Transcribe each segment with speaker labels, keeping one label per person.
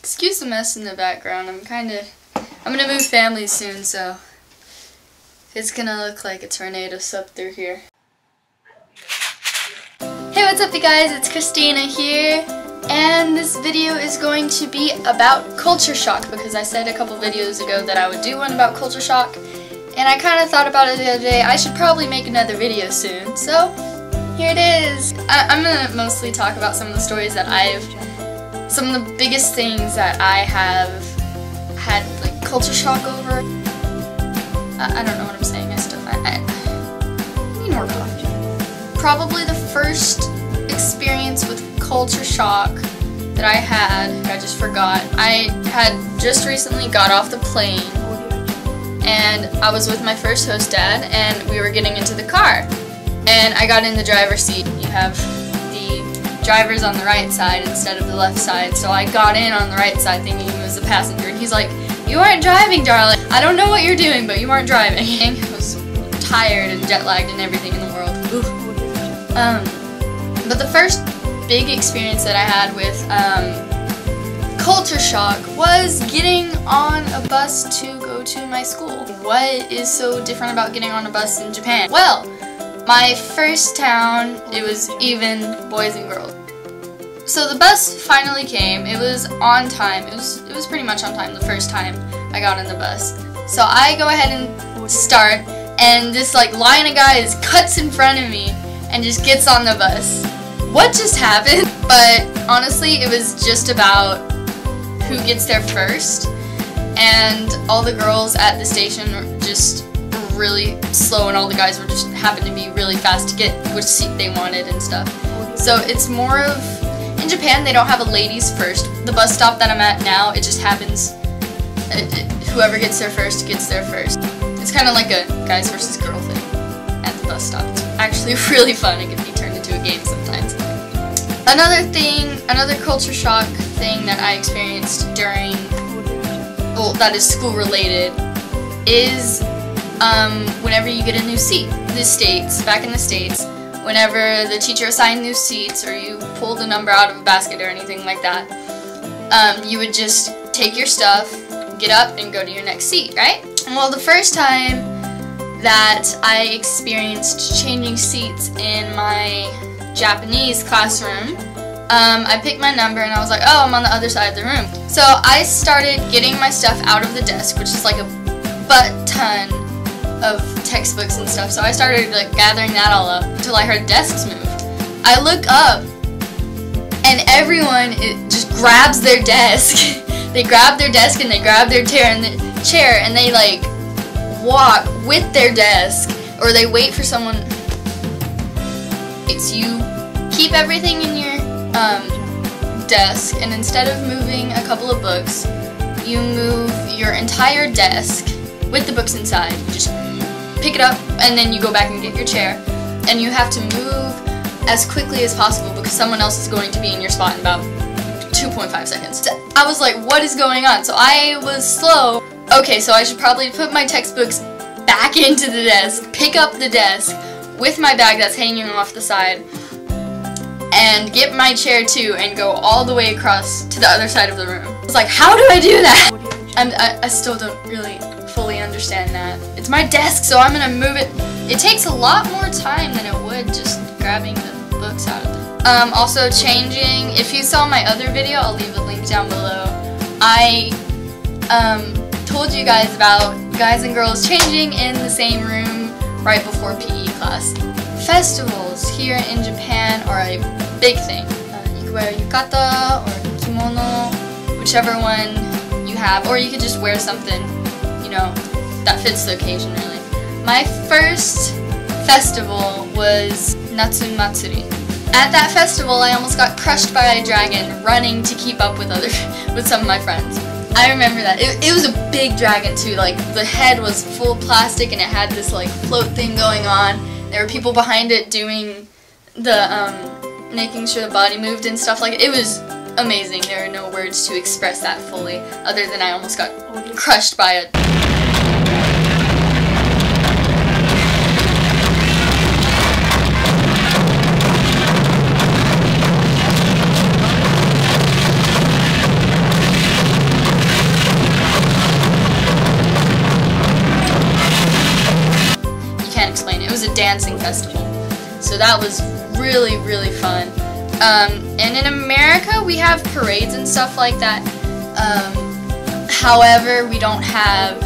Speaker 1: Excuse the mess in the background. I'm gonna move families soon, so it's gonna look like a tornado swept through here. Hey, what's up you guys? It's Christina here, and this video is going to be about culture shock because I said a couple videos ago that I would do one about culture shock, and I kind of thought about it the other day. I should probably make another video soon, so here it is. I'm gonna mostly talk about some of the stories that some of the biggest things that I have had like culture shock over. I don't know what I'm saying. I need more coffee. Probably the first experience with culture shock that I had, I just forgot. I had just recently got off the plane, and I was with my first host dad, and we were getting into the car, and I got in the driver's seat. You have the drivers on the right side instead of the left side, so I got in on the right side thinking he was the passenger, and he's like, "You aren't driving, darling. I don't know what you're doing, but you aren't driving." I was tired and jet lagged and everything in the world. Oof. But the first big experience that I had with culture shock was getting on a bus to go to my school. What is so different about getting on a bus in Japan? Well, my first town, it was even boys and girls. So the bus finally came. It was on time. It was pretty much on time the first time I got on the bus. So I go ahead and start, and this like line of guys cuts in front of me and just gets on the bus. What just happened? But honestly, it was just about who gets there first, and all the girls at the station were just really slow, and all the guys were just happened to be really fast to get which seat they wanted and stuff. So it's more of, in Japan they don't have a ladies first. The bus stop that I'm at now, it just happens, whoever gets there first gets there first. It's kind of like a guys versus girl thing at the bus stop. It's actually really fun. It can be turned into a game sometimes. Another culture shock thing that I experienced during, well, that is school related, is whenever you get a new seat. Back in the States, whenever the teacher assigned new seats or you pulled a number out of a basket or anything like that, you would just take your stuff, get up, and go to your next seat, right? Well, the first time that I experienced changing seats in my Japanese classroom, I picked my number and I was like, oh, I'm on the other side of the room. So I started getting my stuff out of the desk, which is like a butt ton of textbooks and stuff. So I started like gathering that all up until I heard desks move. I look up and everyone just grabs their desk. They grab their desk and they grab their chair and they like walk with their desk, or they wait for someone. It's you keep everything in your desk, and instead of moving a couple of books, you move your entire desk with the books inside. You just pick it up and then you go back and get your chair, and you have to move as quickly as possible because someone else is going to be in your spot in about 2.5 seconds. I was like, what is going on? So I was slow. Okay, so I should probably put my textbooks back into the desk, pick up the desk with my bag that's hanging off the side, and get my chair too and go all the way across to the other side of the room. I was like, how do I do that? I still don't really fully understand that. It's my desk, so I'm gonna move it. It takes a lot more time than it would just grabbing the books out of it. Also changing, if you saw my other video, I'll leave a link down below. I told you guys about guys and girls changing in the same room right before PE class. Festivals here in Japan are a big thing. You could wear yukata or kimono, whichever one you have, or you could just wear something, you know, that fits the occasion really. My first festival was Natsu Matsuri. At that festival, I almost got crushed by a dragon running to keep up with some of my friends. I remember that. It was a big dragon too. Like the head was full plastic and it had this like float thing going on. There were people behind it doing the making sure the body moved and stuff like it. It was amazing. There are no words to express that fully, other than I almost got crushed by it. that was really, really fun. And in America, we have parades and stuff like that. However, we don't have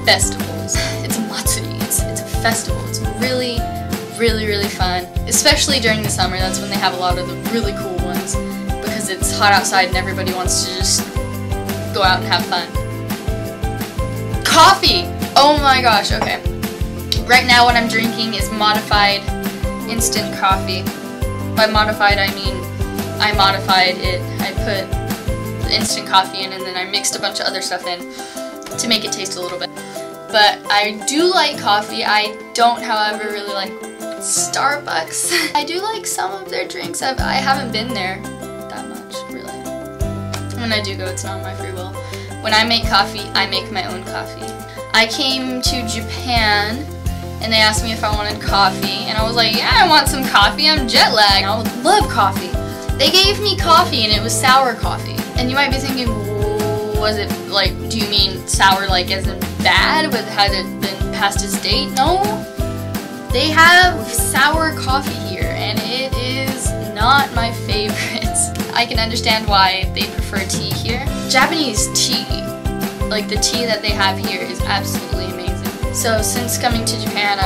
Speaker 1: festivals. It's a matsuri. It's a festival. It's really, really, really fun. Especially during the summer. That's when they have a lot of the really cool ones. Because it's hot outside and everybody wants to just go out and have fun. Coffee! Oh my gosh, okay. Right now what I'm drinking is modified instant coffee. By modified, I mean I modified it. I put the instant coffee in and then I mixed a bunch of other stuff in to make it taste a little bit. But I do like coffee. I don't, however, really like Starbucks. I do like some of their drinks. I haven't been there that much, really. When I do go, it's not my free will. When I make coffee, I make my own coffee. I came to Japan and they asked me if I wanted coffee, and I was like, yeah, I want some coffee, I'm jet lagged. I would love coffee. They gave me coffee and it was sour coffee. And you might be thinking, was it like, do you mean sour like as in bad, but had it been past its date? No. They have sour coffee here and it is not my favorite. I can understand why they prefer tea here. Japanese tea, like the tea that they have here, is absolutely amazing. So since coming to Japan,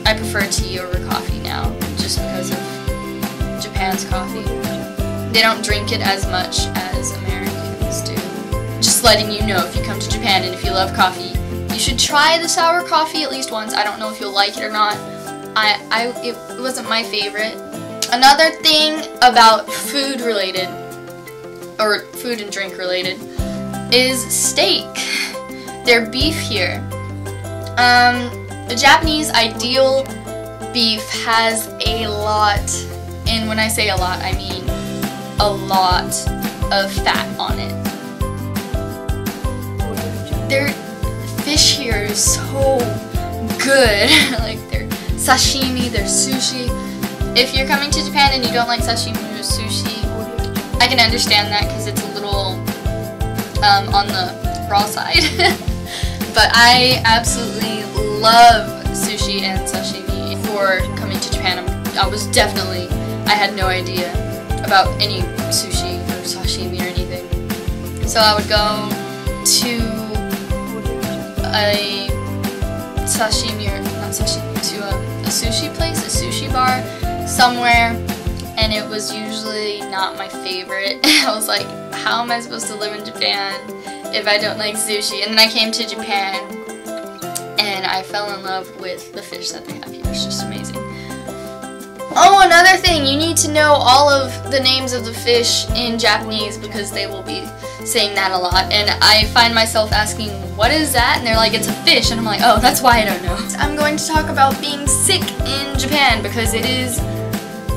Speaker 1: I prefer tea over coffee now, just because of Japan's coffee. They don't drink it as much as Americans do. Just letting you know, if you come to Japan and if you love coffee, you should try the sour coffee at least once. I don't know if you'll like it or not. It wasn't my favorite. Another thing about food related, or food and drink related, is steak. Their beef here. The Japanese ideal beef has a lot, and when I say a lot, I mean a lot of fat on it. Their fish here is so good. Like their sashimi, their sushi. If you're coming to Japan and you don't like sashimi or sushi, I can understand that because it's a little on the raw side. But I absolutely love sushi and sashimi. Before coming to Japan, I had no idea about any sushi or sashimi or anything. So I would go to a sashimi, or not sashimi, to a sushi place, a sushi bar somewhere, and it was usually not my favorite. I was like, how am I supposed to live in Japan if I don't like sushi? And then I came to Japan and I fell in love with the fish that they have here. It's just amazing. Oh, another thing, you need to know all of the names of the fish in Japanese because they will be saying that a lot, and I find myself asking, what is that? And they're like, it's a fish, and I'm like, oh, that's why I don't know. I'm going to talk about being sick in Japan because it is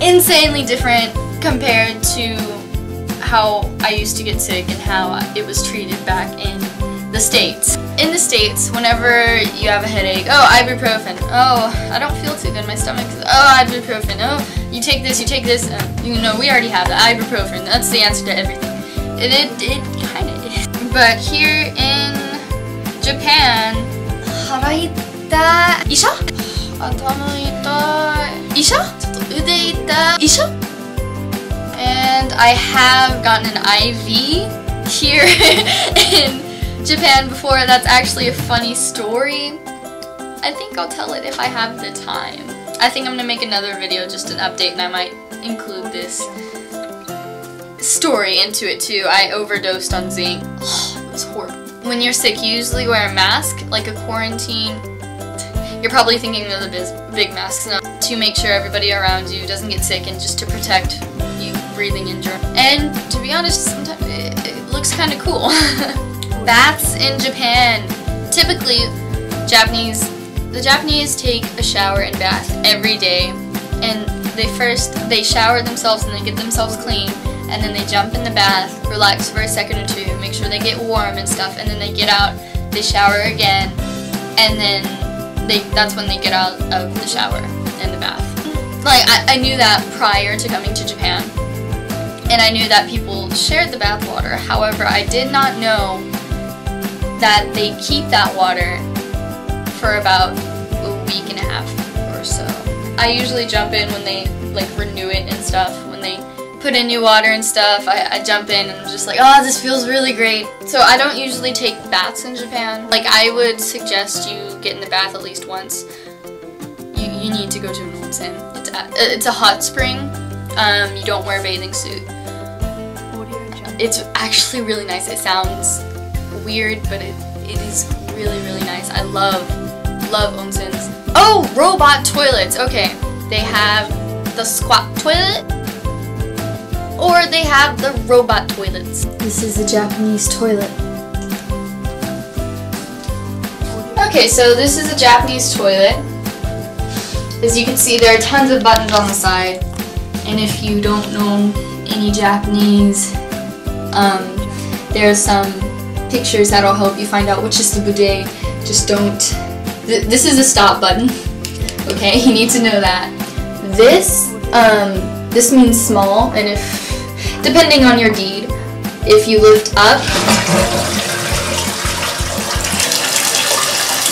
Speaker 1: insanely different compared to how I used to get sick and how it was treated back in the States. In the States, whenever you have a headache, oh, ibuprofen. Oh, I don't feel too good, my stomach. Oh, ibuprofen. Oh, you take this, you know, we already have the ibuprofen. That's the answer to everything. It kind of is. But here in Japan, hara isha? Atama ita isha? Ude ita isha? And I have gotten an IV here in Japan before. That's actually a funny story. I think I'll tell it if I have the time. I think I'm gonna make another video, just an update, and I might include this story into it too. I overdosed on zinc. Oh, it was horrible. When you're sick, you usually wear a mask, like a quarantine. You're probably thinking of the big masks now, to make sure everybody around you doesn't get sick and just to protect you breathing in germs. And to be honest, sometimes it looks kind of cool. Baths in Japan. Typically, the Japanese take a shower and bath every day, and they shower themselves and they get themselves clean, and then they jump in the bath, relax for a second or two, make sure they get warm and stuff, and then they get out, they shower again, and then that's when they get out of the shower and the bath. Like, I knew that prior to coming to Japan, and I knew that people shared the bath water. However, I did not know that they keep that water for about a week and a half or so. I usually jump in when they like renew it and stuff. When they put in new water and stuff, I jump in and I'm just like, oh, this feels really great. So I don't usually take baths in Japan. Like, I would suggest you get in the bath at least once. You need to go to an onsen. It's a hot spring. You don't wear a bathing suit. It's actually really nice. It sounds weird, but it is really, really nice. I love onsens. Oh, robot toilets. Okay, they have the squat toilet, or they have the robot toilets. This is a Japanese toilet. Okay, so this is a Japanese toilet. As you can see, there are tons of buttons on the side, and if you don't know any Japanese, there's some pictures that'll help you find out which is the bidet. Just don't. This is a stop button. Okay, you need to know that. This means small, and if, depending on your deed, if you lift up,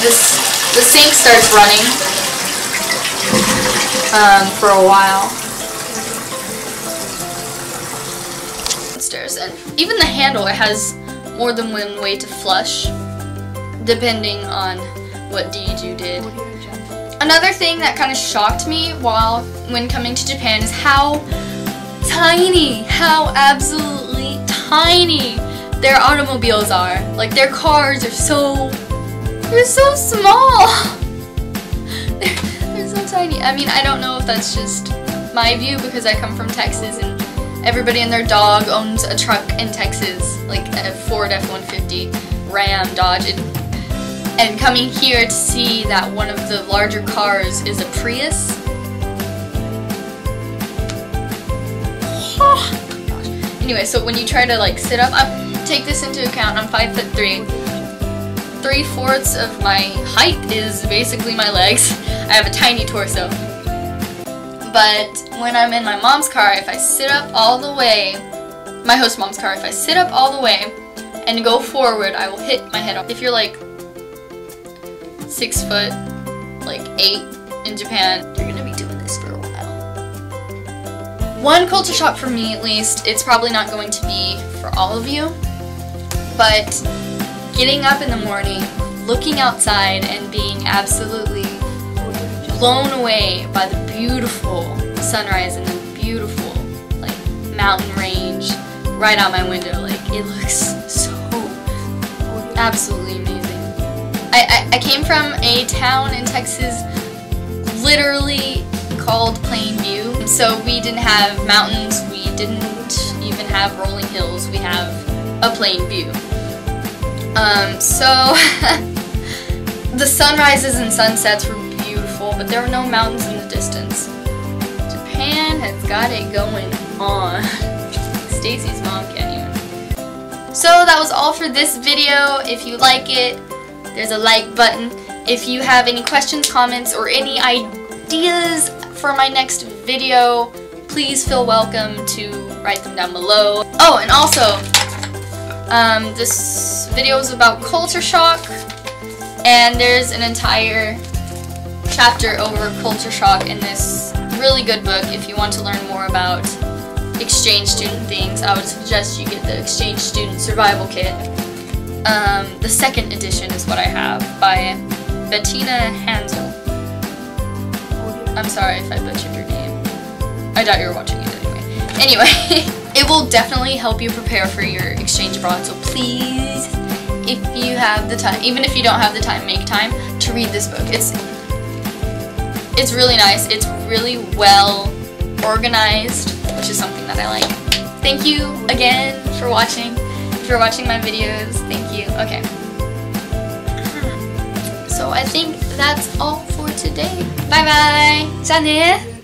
Speaker 1: the sink starts running for a while. And even the handle, it has more than one way to flush, depending on what deed you did. Another thing that kind of shocked me when coming to Japan is how absolutely tiny their automobiles are. Like, their cars are so small. They're so tiny. I mean, I don't know if that's just my view because I come from Texas and everybody and their dog owns a truck in Texas, like a Ford F-150, Ram, Dodge, and coming here to see that one of the larger cars is a Prius. Oh gosh. Anyway, so when you try to like sit up, take this into account, I'm 5'3". 3/4 of my height is basically my legs. I have a tiny torso. But when I'm in my mom's car, if I sit up all the way, my host mom's car, if I sit up all the way and go forward, I will hit my head off. If you're like 6 foot, like 8 in Japan, you're gonna be doing this for a while. One culture shock for me, at least, it's probably not going to be for all of you, but getting up in the morning, looking outside, and being absolutely blown away by the beautiful sunrise and the beautiful like mountain range right out my window. Like, it looks so absolutely amazing. I came from a town in Texas literally called Plainview. So we didn't have mountains, we didn't even have rolling hills, we have a plain view. So the sunrises and sunsets were beautiful, but there were no mountains in the distance. Japan has got it going on. Stacy's mom can't even. So that was all for this video. If you like it, there's a like button. If you have any questions, comments, or any ideas for my next video, please feel welcome to write them down below. Oh, and also, this video is about culture shock, and there's an entire chapter over culture shock in this really good book. If you want to learn more about exchange student things, I would suggest you get the Exchange Student Survival Kit. The second edition is what I have, by Bettina Hansel. I'm sorry if I butchered your name. I doubt you were watching it anyway. Anyway, it will definitely help you prepare for your exchange abroad, so please, if you have the time, even if you don't have the time, make time to read this book. It's really nice. It's really well organized, which is something that I like. Thank you again for watching. If you're watching my videos, thank you. Okay. So I think that's all for today. Bye bye! じゃあね!